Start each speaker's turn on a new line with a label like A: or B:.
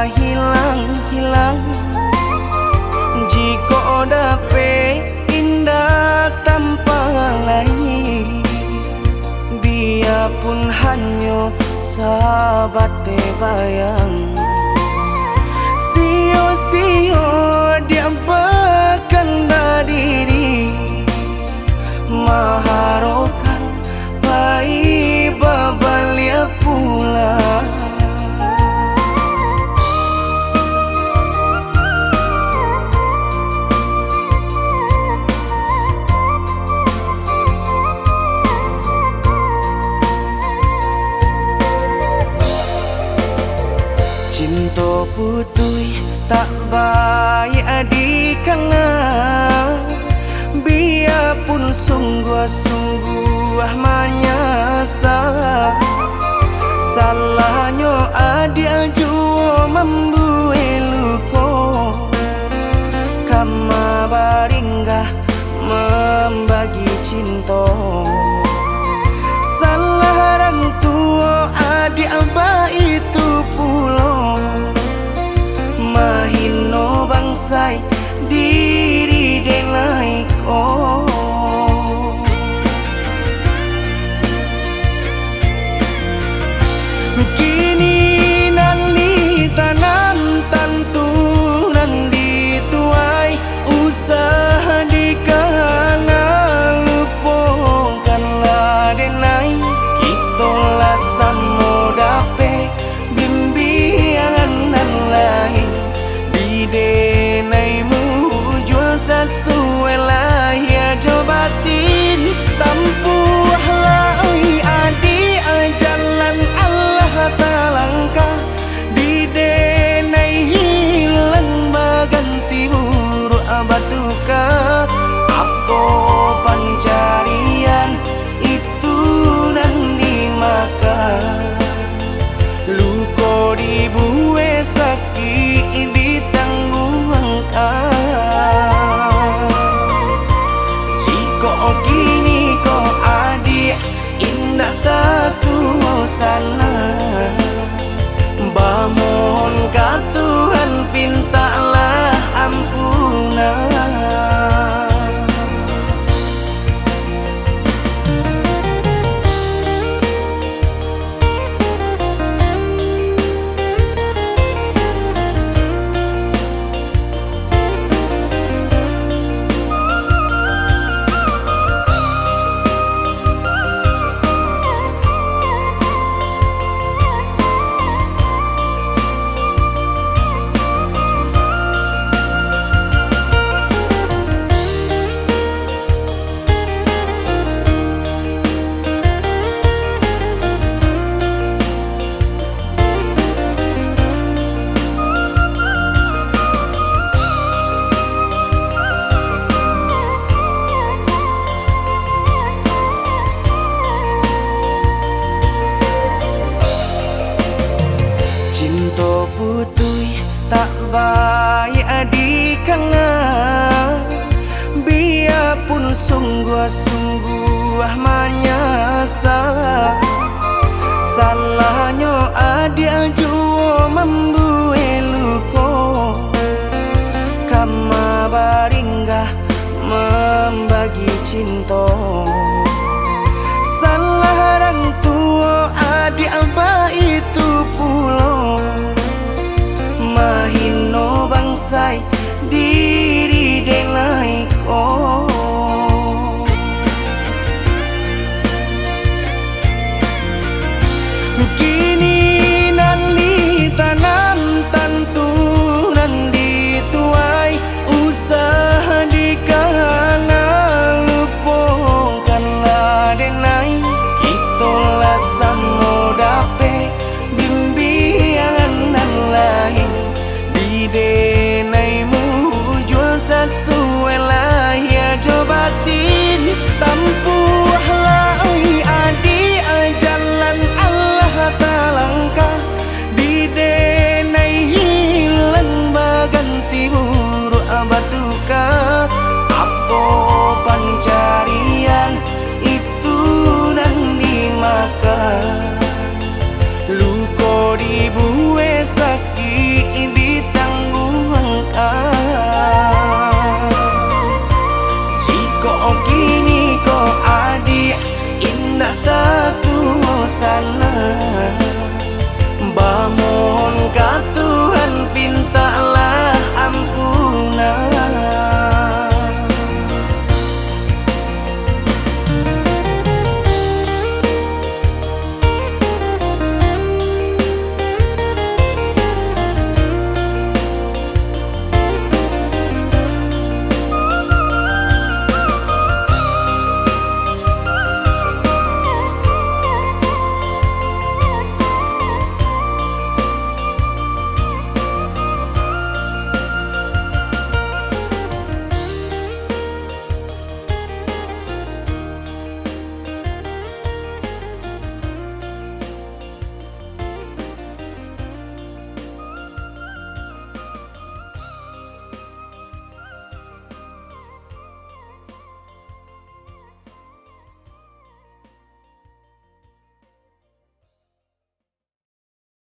A: hilang-hilang. Jika dapat indah tanpa lain, biarpun hanya sahabat terbayang. Sio-sio dia berkanda diri, mengharapkan baik berbalik pula. Cinta putui tak baik adikana, biarpun sungguh-sungguh menyasa. Salahnya adik jua membuat luka, kama baringgah membagi cinta. Salah orang tua adik abah itu pula, mahino bangsai diri denai ko. Kini nali tanam tantu nan dituai, usaha dikana lupakanlah denai. Itulah samo dape bimbingan nan lain, denaimu jual sesuai lah ya jobatin. Tampuhlah oi adik jalan Allah talangkah, di denai hilang baganti buruk abatuka. Apa pencarian itu nan dimakan, luka dibuat sakit ditanggung. Jika kini kau adik indah tak suasana, bamohon ka Tuhan pintalah ampunan. Cinta putui tak baik adikana, biarpun sungguh-sungguh menyasa. Salahnya adik jua membuat luka, kama baringgah membagi cinta. Salah orang tua adik abah itu pula, mahino bangsai diri denai ko. Kini nali tanam tantu nan dituai, usaha dikana lupakanlah denai. Itulah samo dape bimbingan nan lain, di denaimu jual sesuatu.